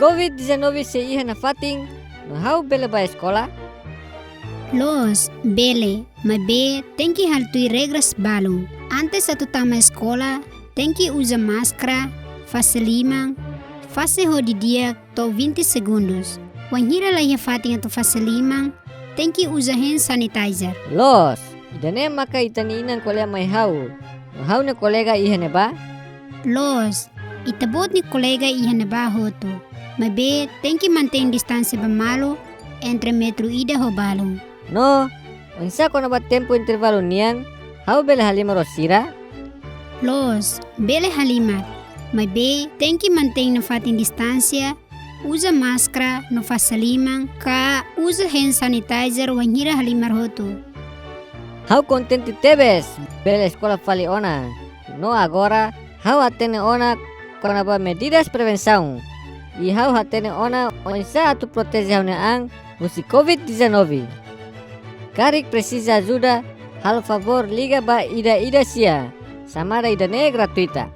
COVID-19 se iha na fating no hau bele ba escola? Los, bele, mas be, tem que haltui regras balong. Antes atu tama escola, tem que usa máscara, fase limang, fase ho di dia to 20 segundos. Wan hira lahi fating atu fase limang, tem que usa hand sanitizer. Los, idane maka itaniinan kolea may hau. No hau na kolega iha na ba? Los, itabot ni kolega iha na ba hoto. Mas be, tem que manter distância ba malo entre metro ida ho balong. No, unsa ko na ba tempo intervalo niyan? Hau bele halimar o sira? Los, bele halimar. Mas be, tem que manter na fating distância, usa máscara no fase limang, ka usa hand sanitizer wan hira halimar hoto. Hau contente tebes, bele escola fali ona. No agora, hau atene ona com ba medidas prevenção. E hau atene ona onsa atu protege hau na ang usi COVID-19. Karik precisa ajuda, hal favor liga ba ida sia. Samara ida ne gratuita.